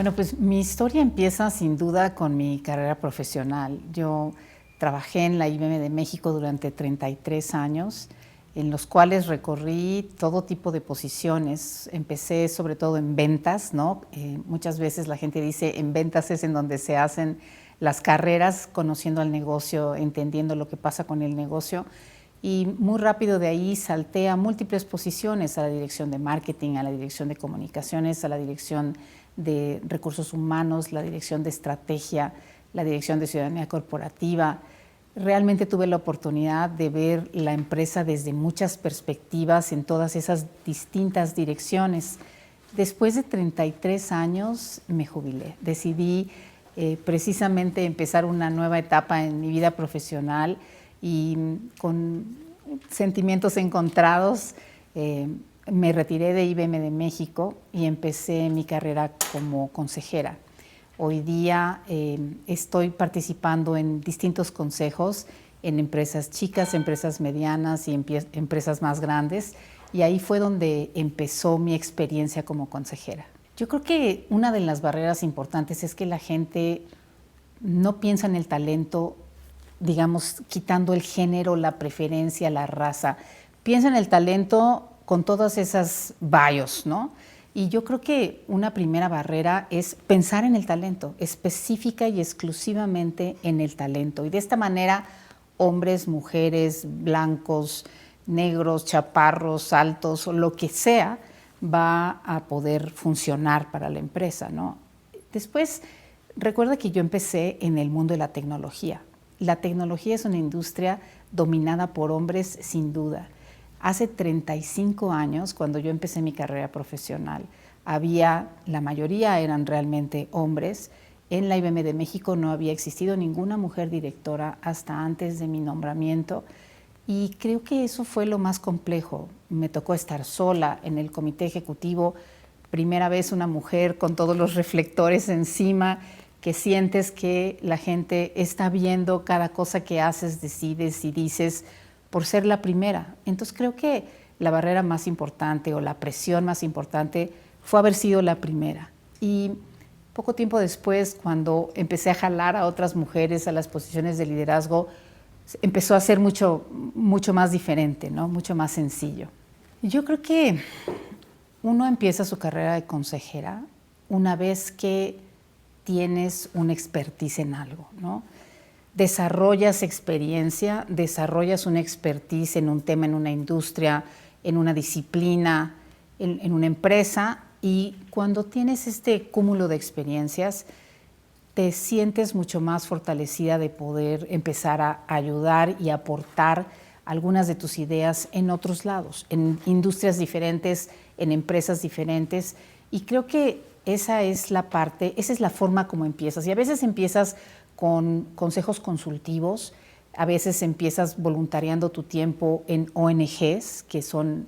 Bueno, pues mi historia empieza sin duda con mi carrera profesional. Yo trabajé en la IBM de México durante 33 años, en los cuales recorrí todo tipo de posiciones. Empecé sobre todo en ventas, ¿no? Muchas veces la gente dice en ventas es en donde se hacen las carreras, conociendo al negocio, entendiendo lo que pasa con el negocio. Y muy rápido de ahí salté a múltiples posiciones, a la dirección de marketing, a la dirección de comunicaciones, a la dirección de recursos humanos, la dirección de estrategia, la dirección de ciudadanía corporativa. Realmente tuve la oportunidad de ver la empresa desde muchas perspectivas en todas esas distintas direcciones. Después de 33 años me jubilé. Decidí precisamente empezar una nueva etapa en mi vida profesional y con sentimientos encontrados me retiré de IBM de México y empecé mi carrera como consejera. Hoy día estoy participando en distintos consejos en empresas chicas, empresas medianas y empresas más grandes, y ahí fue donde empezó mi experiencia como consejera. Yo creo que una de las barreras importantes es que la gente no piensa en el talento, digamos, quitando el género, la preferencia, la raza. Piensa en el talento con todas esas bios, ¿no? Y yo creo que una primera barrera es pensar en el talento, específica y exclusivamente en el talento. Y de esta manera, hombres, mujeres, blancos, negros, chaparros, altos, o lo que sea, va a poder funcionar para la empresa, ¿no? Después, recuerda que yo empecé en el mundo de la tecnología. La tecnología es una industria dominada por hombres, sin duda. Hace 35 años, cuando yo empecé mi carrera profesional, la mayoría eran realmente hombres. En la IBM de México no había existido ninguna mujer directora hasta antes de mi nombramiento, y creo que eso fue lo más complejo. Me tocó estar sola en el comité ejecutivo, primera vez una mujer con todos los reflectores encima, que sientes que la gente está viendo cada cosa que haces, decides y dices por ser la primera. Entonces creo que la barrera más importante o la presión más importante fue haber sido la primera. Y poco tiempo después, cuando empecé a jalar a otras mujeres a las posiciones de liderazgo, empezó a ser mucho más diferente, ¿no? Mucho más sencillo. Yo creo que uno empieza su carrera de consejera una vez que tienes una expertise en algo, ¿no? Desarrollas experiencia, desarrollas una expertise en un tema, en una industria, en una disciplina, en una empresa, y cuando tienes este cúmulo de experiencias, te sientes mucho más fortalecida de poder empezar a ayudar y aportar algunas de tus ideas en otros lados, en industrias diferentes, en empresas diferentes, y creo que esa es la forma como empiezas. Y a veces empiezas con consejos consultivos, a veces empiezas voluntariando tu tiempo en ONGs, que son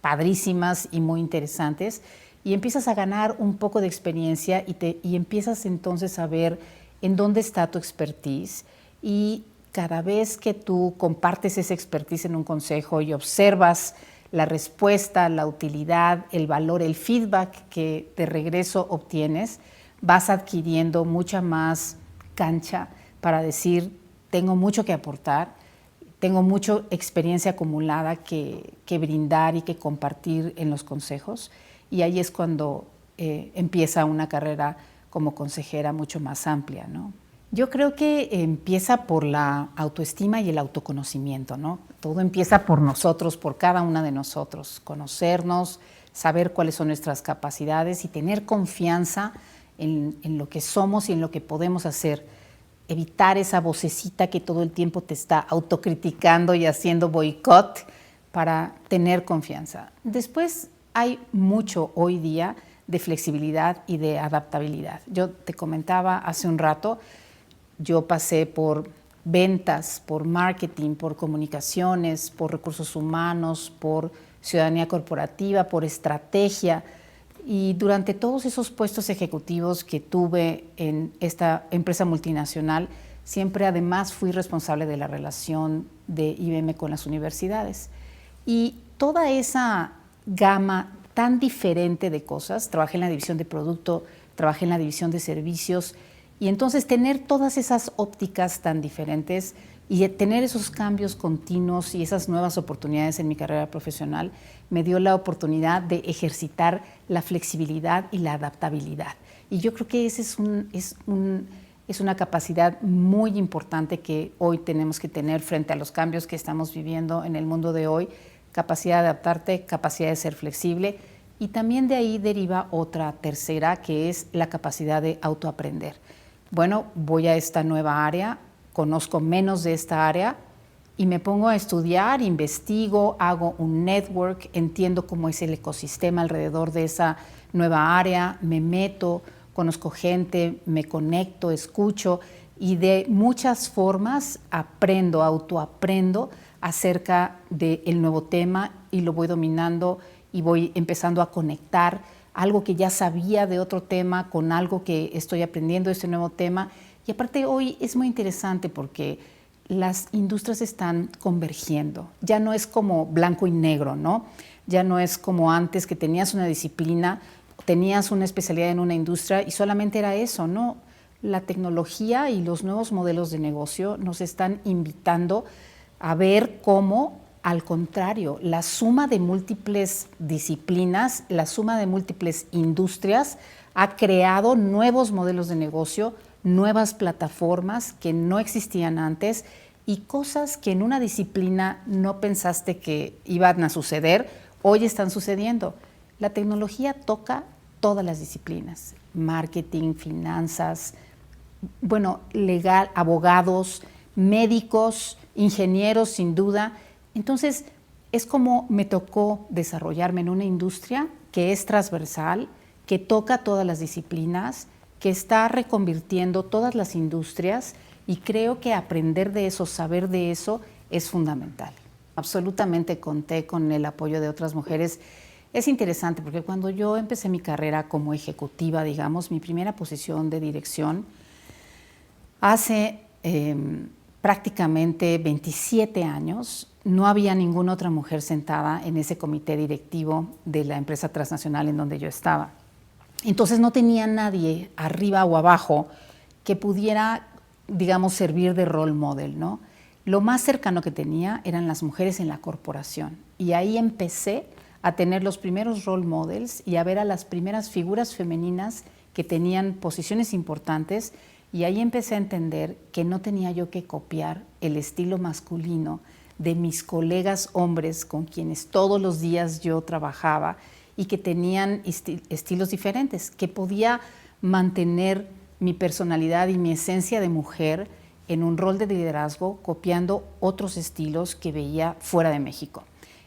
padrísimas y muy interesantes, y empiezas a ganar un poco de experiencia y empiezas entonces a ver en dónde está tu expertise, y cada vez que tú compartes esa expertise en un consejo y observas la respuesta, la utilidad, el valor, el feedback que de regreso obtienes, vas adquiriendo mucha más cancha para decir, tengo mucho que aportar, tengo mucha experiencia acumulada que brindar y que compartir en los consejos, y ahí es cuando empieza una carrera como consejera mucho más amplia, ¿no? Yo creo que empieza por la autoestima y el autoconocimiento, ¿no? Todo empieza por nosotros, por cada una de nosotros, conocernos, saber cuáles son nuestras capacidades y tener confianza en lo que somos y en lo que podemos hacer. Evitar esa vocecita que todo el tiempo te está autocriticando y haciendo boicot, para tener confianza. Después hay mucho hoy día de flexibilidad y de adaptabilidad. Yo te comentaba hace un rato, yo pasé por ventas, por marketing, por comunicaciones, por recursos humanos, por ciudadanía corporativa, por estrategia. Y durante todos esos puestos ejecutivos que tuve en esta empresa multinacional, siempre además fui responsable de la relación de IBM con las universidades. Y toda esa gama tan diferente de cosas, trabajé en la división de producto trabajé en la división de servicios y entonces tener todas esas ópticas tan diferentes y tener esos cambios continuos y esas nuevas oportunidades en mi carrera profesional me dio la oportunidad de ejercitar la flexibilidad y la adaptabilidad. Y yo creo que ese es una capacidad muy importante que hoy tenemos que tener frente a los cambios que estamos viviendo en el mundo de hoy, capacidad de adaptarte, capacidad de ser flexible, y también de ahí deriva otra tercera, que es la capacidad de autoaprender. Bueno, voy a esta nueva área, conozco menos de esta área y me pongo a estudiar, investigo, hago un network, entiendo cómo es el ecosistema alrededor de esa nueva área, me meto, conozco gente, me conecto, escucho y de muchas formas aprendo, autoaprendo acerca del nuevo tema y lo voy dominando y voy empezando a conectar algo que ya sabía de otro tema con algo que estoy aprendiendo de este nuevo tema. Y aparte hoy es muy interesante porque las industrias están convergiendo. Ya no es como blanco y negro, ¿no? Ya no es como antes que tenías una disciplina, tenías una especialidad en una industria y solamente era eso, ¿no? La tecnología y los nuevos modelos de negocio nos están invitando a ver cómo, al contrario, la suma de múltiples disciplinas, la suma de múltiples industrias ha creado nuevos modelos de negocio, nuevas plataformas que no existían antes y cosas que en una disciplina no pensaste que iban a suceder, hoy están sucediendo. La tecnología toca todas las disciplinas, marketing, finanzas, bueno, legal, abogados, médicos, ingenieros, sin duda. Entonces, es como me tocó desarrollarme en una industria que es transversal, que toca todas las disciplinas, que está reconvirtiendo todas las industrias y creo que aprender de eso, saber de eso es fundamental. Absolutamente conté con el apoyo de otras mujeres. Es interesante porque cuando yo empecé mi carrera como ejecutiva, digamos, mi primera posición de dirección, hace prácticamente 27 años, no había ninguna otra mujer sentada en ese comité directivo de la empresa transnacional en donde yo estaba. Entonces no tenía nadie arriba o abajo que pudiera, digamos, servir de role model, ¿no? Lo más cercano que tenía eran las mujeres en la corporación y ahí empecé a tener los primeros role models y a ver a las primeras figuras femeninas que tenían posiciones importantes y ahí empecé a entender que no tenía yo que copiar el estilo masculino de mis colegas hombres con quienes todos los días yo trabajaba y que tenían estilos diferentes, que podía mantener mi personalidad y mi esencia de mujer en un rol de liderazgo copiando otros estilos que veía fuera de México.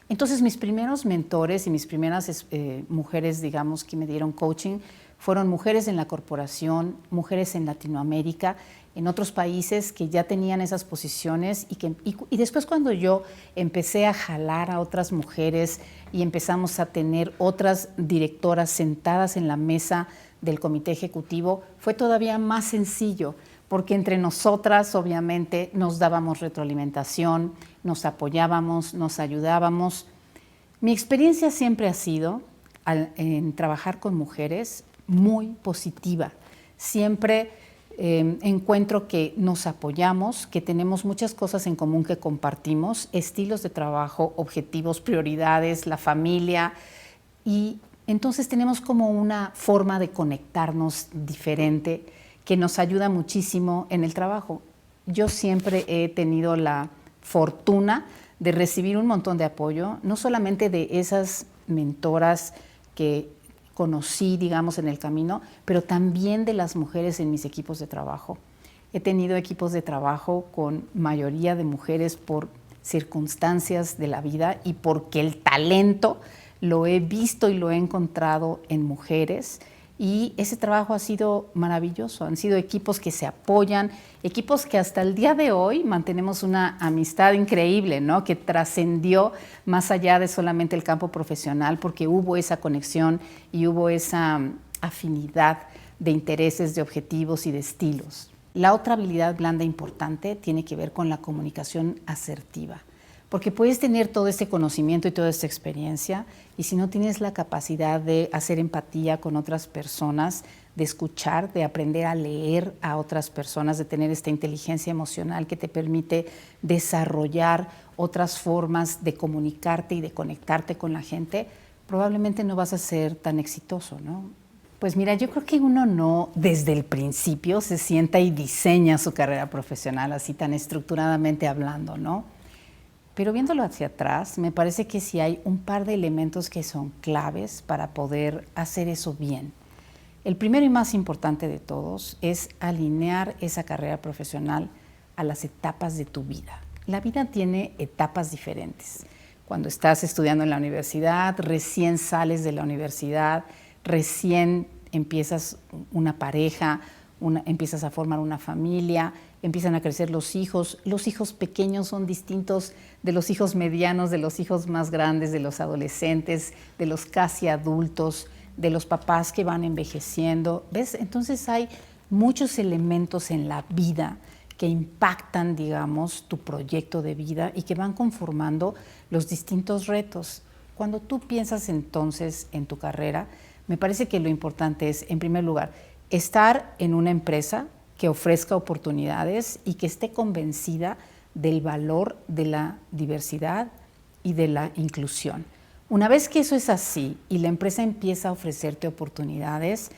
Entonces mis primeros mentores y mis primeras mujeres, digamos, que me dieron coaching fueron mujeres en la corporación, mujeres en Latinoamérica, en otros países que ya tenían esas posiciones y después cuando yo empecé a jalar a otras mujeres y empezamos a tener otras directoras sentadas en la mesa del comité ejecutivo, fue todavía más sencillo porque entre nosotras obviamente nos dábamos retroalimentación, nos apoyábamos, nos ayudábamos. Mi experiencia siempre ha sido en trabajar con mujeres muy positiva. Siempre encuentro que nos apoyamos, que tenemos muchas cosas en común que compartimos, estilos de trabajo, objetivos, prioridades, la familia, y entonces tenemos como una forma de conectarnos diferente que nos ayuda muchísimo en el trabajo. Yo siempre he tenido la fortuna de recibir un montón de apoyo, no solamente de esas mentoras que conocí, digamos, en el camino, pero también de las mujeres en mis equipos de trabajo. He tenido equipos de trabajo con mayoría de mujeres por circunstancias de la vida y porque el talento lo he visto y lo he encontrado en mujeres. Y ese trabajo ha sido maravilloso, han sido equipos que se apoyan, equipos que hasta el día de hoy mantenemos una amistad increíble, ¿no? Que trascendió más allá de solamente el campo profesional porque hubo esa conexión y hubo esa afinidad de intereses, de objetivos y de estilos. La otra habilidad blanda importante tiene que ver con la comunicación asertiva, Porque puedes tener todo este conocimiento y toda esta experiencia, y si no tienes la capacidad de hacer empatía con otras personas, de escuchar, de aprender a leer a otras personas, de tener esta inteligencia emocional que te permite desarrollar otras formas de comunicarte y de conectarte con la gente, probablemente no vas a ser tan exitoso, ¿no? Pues mira, yo creo que uno no desde el principio se sienta y diseña su carrera profesional así tan estructuradamente hablando, ¿no? Pero viéndolo hacia atrás, me parece que sí hay un par de elementos que son claves para poder hacer eso bien. El primero y más importante de todos es alinear esa carrera profesional a las etapas de tu vida. La vida tiene etapas diferentes. Cuando estás estudiando en la universidad, recién sales de la universidad, recién empiezas una pareja, empiezas a formar una familia, empiezan a crecer los hijos. Los hijos pequeños son distintos de los hijos medianos, de los hijos más grandes, de los adolescentes, de los casi adultos, de los papás que van envejeciendo. ¿Ves? Entonces hay muchos elementos en la vida que impactan, digamos, tu proyecto de vida y que van conformando los distintos retos. Cuando tú piensas entonces en tu carrera, me parece que lo importante es, en primer lugar, estar en una empresa que ofrezca oportunidades y que esté convencida del valor de la diversidad y de la inclusión. Una vez que eso es así y la empresa empieza a ofrecerte oportunidades,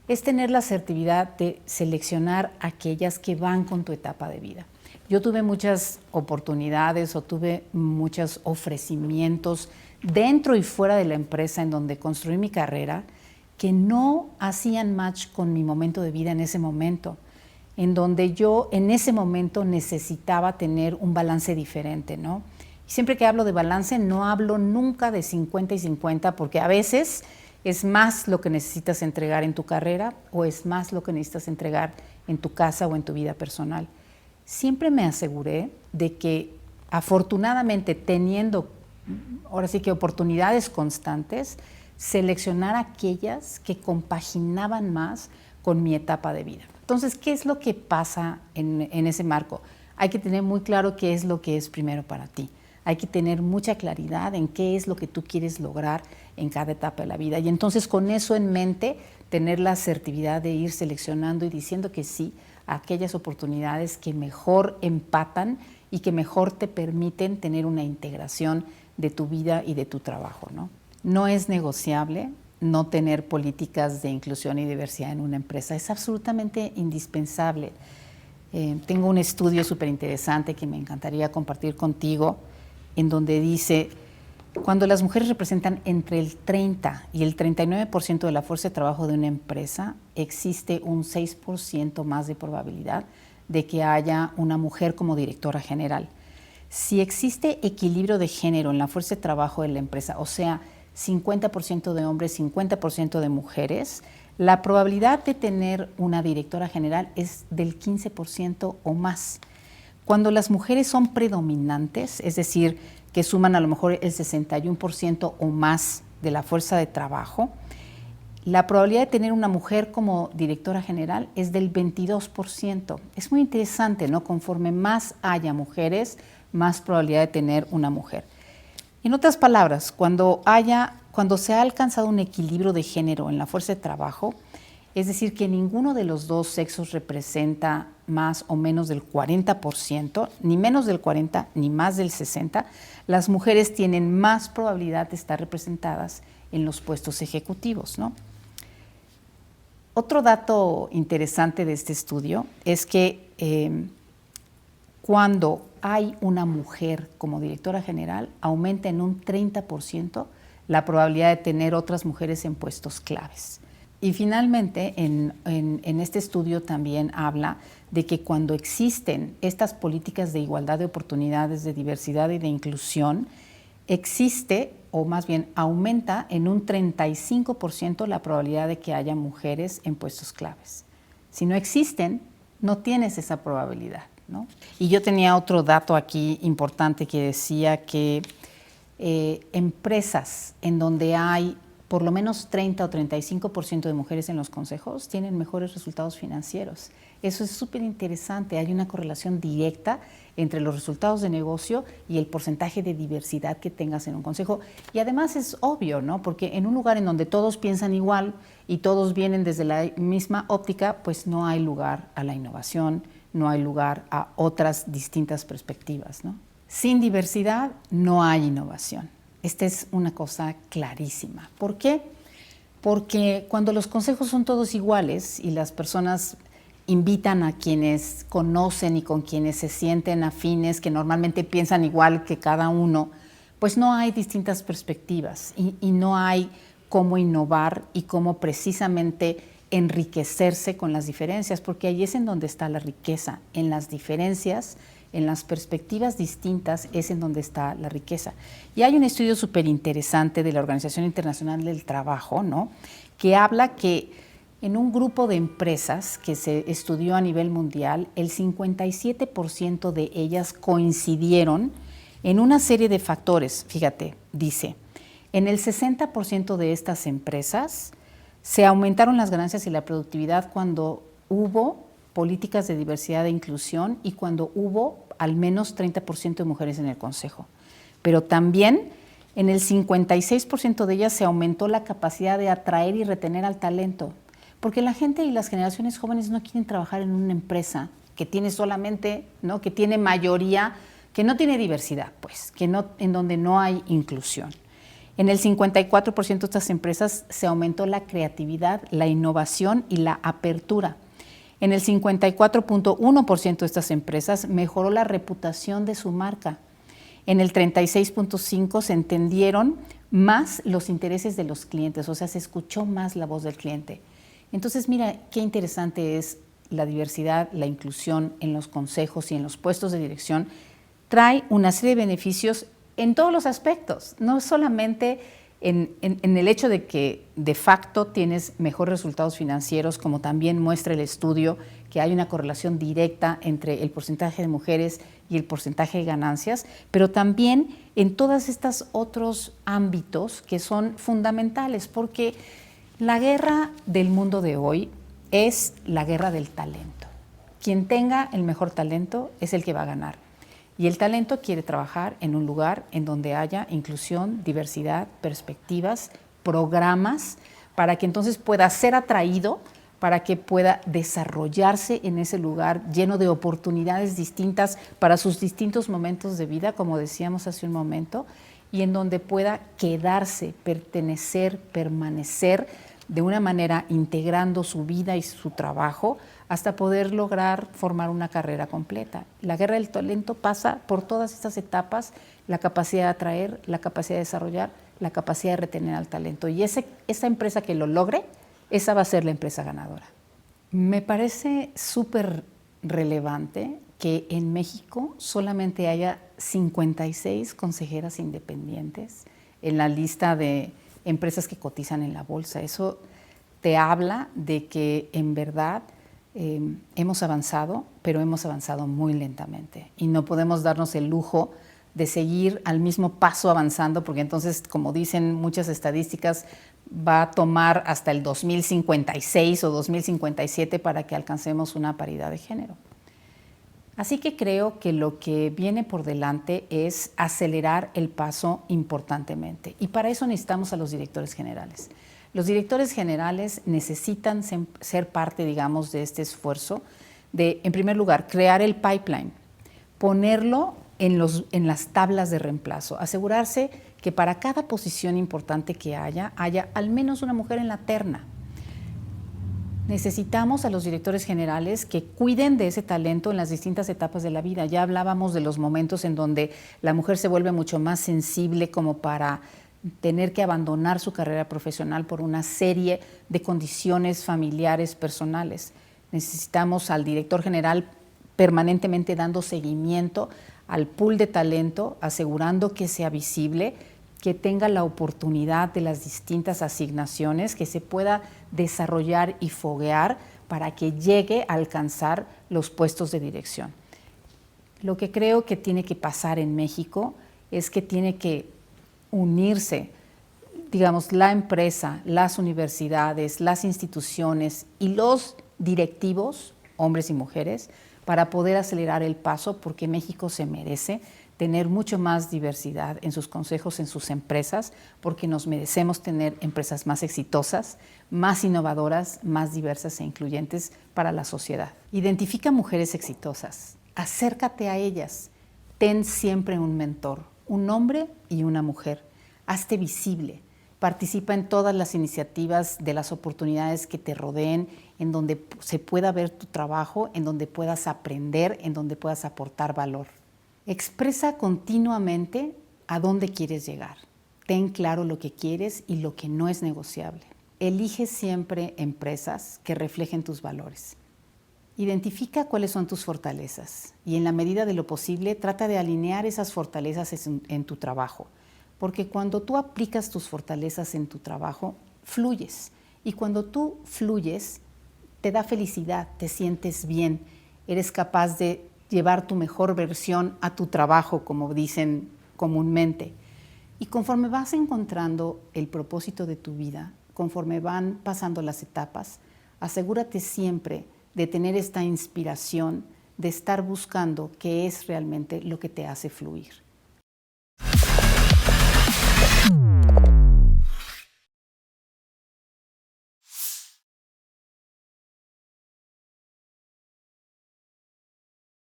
es tener la asertividad de seleccionar aquellas que van con tu etapa de vida. Yo tuve muchas oportunidades o tuve muchos ofrecimientos dentro y fuera de la empresa en donde construí mi carrera que no hacían match con mi momento de vida en ese momento, en donde yo en ese momento necesitaba tener un balance diferente, ¿no? Y siempre que hablo de balance no hablo nunca de 50 y 50 porque a veces es más lo que necesitas entregar en tu carrera o es más lo que necesitas entregar en tu casa o en tu vida personal. Siempre me aseguré de que afortunadamente teniendo ahora sí que oportunidades constantes, seleccionar aquellas que compaginaban más con mi etapa de vida. Entonces, ¿qué es lo que pasa en ese marco? Hay que tener muy claro qué es lo que es primero para ti. Hay que tener mucha claridad en qué es lo que tú quieres lograr en cada etapa de la vida. Y entonces, con eso en mente, tener la asertividad de ir seleccionando y diciendo que sí a aquellas oportunidades que mejor empatan y que mejor te permiten tener una integración de tu vida y de tu trabajo, ¿no? No es negociable no tener políticas de inclusión y diversidad en una empresa. Es absolutamente indispensable. Tengo un estudio súper interesante que me encantaría compartir contigo, en donde dice, cuando las mujeres representan entre el 30 y el 39% de la fuerza de trabajo de una empresa, existe un 6% más de probabilidad de que haya una mujer como directora general. Si existe equilibrio de género en la fuerza de trabajo de la empresa, o sea, 50% de hombres, 50% de mujeres, la probabilidad de tener una directora general es del 15% o más. Cuando las mujeres son predominantes, es decir, que suman a lo mejor el 61% o más de la fuerza de trabajo, la probabilidad de tener una mujer como directora general es del 22%. Es muy interesante, ¿no? Conforme más haya mujeres, más probabilidad de tener una mujer. En otras palabras, cuando se ha alcanzado un equilibrio de género en la fuerza de trabajo, es decir, que ninguno de los dos sexos representa más o menos del 40%, ni menos del 40% ni más del 60%, las mujeres tienen más probabilidad de estar representadas en los puestos ejecutivos, ¿no? Otro dato interesante de este estudio es que cuando hay una mujer como directora general, aumenta en un 30% la probabilidad de tener otras mujeres en puestos claves. Y finalmente, en este estudio también habla de que cuando existen estas políticas de igualdad de oportunidades, de diversidad y de inclusión, existe, o más bien aumenta en un 35% la probabilidad de que haya mujeres en puestos claves. Si no existen, no tienes esa probabilidad, ¿no? Y yo tenía otro dato aquí importante que decía que empresas en donde hay por lo menos 30 o 35% de mujeres en los consejos tienen mejores resultados financieros. Eso es súper interesante, hay una correlación directa entre los resultados de negocio y el porcentaje de diversidad que tengas en un consejo. Y además es obvio, ¿no? Porque en un lugar en donde todos piensan igual y todos vienen desde la misma óptica, pues no hay lugar a la innovación, no hay lugar a otras distintas perspectivas, ¿no? Sin diversidad no hay innovación. Esta es una cosa clarísima. ¿Por qué? Porque cuando los consejos son todos iguales y las personas invitan a quienes conocen y con quienes se sienten afines, que normalmente piensan igual que cada uno, pues no hay distintas perspectivas y no hay cómo innovar y cómo precisamente enriquecerse con las diferencias, porque ahí es en donde está la riqueza, en las diferencias, en las perspectivas distintas es en donde está la riqueza. Y hay un estudio súper interesante de la Organización Internacional del Trabajo, ¿no?, que habla que en un grupo de empresas que se estudió a nivel mundial, el 57% de ellas coincidieron en una serie de factores. Fíjate, dice, en el 60% de estas empresas se aumentaron las ganancias y la productividad cuando hubo políticas de diversidad e inclusión y cuando hubo al menos 30% de mujeres en el consejo. Pero también en el 56% de ellas se aumentó la capacidad de atraer y retener al talento, porque la gente y las generaciones jóvenes no quieren trabajar en una empresa que tiene solamente, ¿no?, que tiene mayoría, que no tiene diversidad, pues, que no, en donde no hay inclusión. En el 54% de estas empresas se aumentó la creatividad, la innovación y la apertura. En el 54.1% de estas empresas mejoró la reputación de su marca. En el 36.5% se entendieron más los intereses de los clientes, o sea, se escuchó más la voz del cliente. Entonces, mira, qué interesante es la diversidad, la inclusión en los consejos y en los puestos de dirección. Trae una serie de beneficios en todos los aspectos, no solamente en el hecho de que de facto tienes mejores resultados financieros, como también muestra el estudio que hay una correlación directa entre el porcentaje de mujeres y el porcentaje de ganancias, pero también en todos estos otros ámbitos que son fundamentales, porque la guerra del mundo de hoy es la guerra del talento. Quien tenga el mejor talento es el que va a ganar. Y el talento quiere trabajar en un lugar en donde haya inclusión, diversidad, perspectivas, programas, para que entonces pueda ser atraído, para que pueda desarrollarse en ese lugar lleno de oportunidades distintas para sus distintos momentos de vida, como decíamos hace un momento, y en donde pueda quedarse, pertenecer, permanecer de una manera integrando su vida y su trabajo hasta poder lograr formar una carrera completa. La guerra del talento pasa por todas estas etapas: la capacidad de atraer, la capacidad de desarrollar, la capacidad de retener al talento. Y esa empresa que lo logre, esa va a ser la empresa ganadora. Me parece súper relevante que en México solamente haya 56 consejeras independientes en la lista de empresas que cotizan en la bolsa. Eso te habla de que en verdad hemos avanzado, pero hemos avanzado muy lentamente y no podemos darnos el lujo de seguir al mismo paso avanzando, porque entonces, como dicen muchas estadísticas, va a tomar hasta el 2056 o 2057 para que alcancemos una paridad de género. Así que creo que lo que viene por delante es acelerar el paso importantemente, y para eso necesitamos a los directores generales. Los directores generales necesitan ser parte, digamos, de este esfuerzo de, en primer lugar, crear el pipeline, ponerlo en las tablas de reemplazo, asegurarse que para cada posición importante que haya al menos una mujer en la terna. Necesitamos a los directores generales que cuiden de ese talento en las distintas etapas de la vida. Ya hablábamos de los momentos en donde la mujer se vuelve mucho más sensible como para tener que abandonar su carrera profesional por una serie de condiciones familiares, personales. Necesitamos al director general permanentemente dando seguimiento al pool de talento, asegurando que sea visible, que tenga la oportunidad de las distintas asignaciones, que se pueda desarrollar y foguear para que llegue a alcanzar los puestos de dirección. Lo que creo que tiene que pasar en México es que tiene que unirse digamos, la empresa, las universidades, las instituciones y los directivos, hombres y mujeres, para poder acelerar el paso, porque México se merece tener mucho más diversidad en sus consejos, en sus empresas, porque nos merecemos tener empresas más exitosas, más innovadoras, más diversas e incluyentes para la sociedad. Identifica mujeres exitosas, acércate a ellas, ten siempre un mentor, un hombre y una mujer. Hazte visible, participa en todas las iniciativas de las oportunidades que te rodeen, en donde se pueda ver tu trabajo, en donde puedas aprender, en donde puedas aportar valor. Expresa continuamente a dónde quieres llegar. Ten claro lo que quieres y lo que no es negociable. Elige siempre empresas que reflejen tus valores. Identifica cuáles son tus fortalezas y en la medida de lo posible trata de alinear esas fortalezas en tu trabajo, porque cuando tú aplicas tus fortalezas en tu trabajo, fluyes. Y cuando tú fluyes, te da felicidad, te sientes bien, eres capaz de llevar tu mejor versión a tu trabajo, como dicen comúnmente. Y conforme vas encontrando el propósito de tu vida, conforme van pasando las etapas, asegúrate siempre de tener esta inspiración, de estar buscando qué es realmente lo que te hace fluir.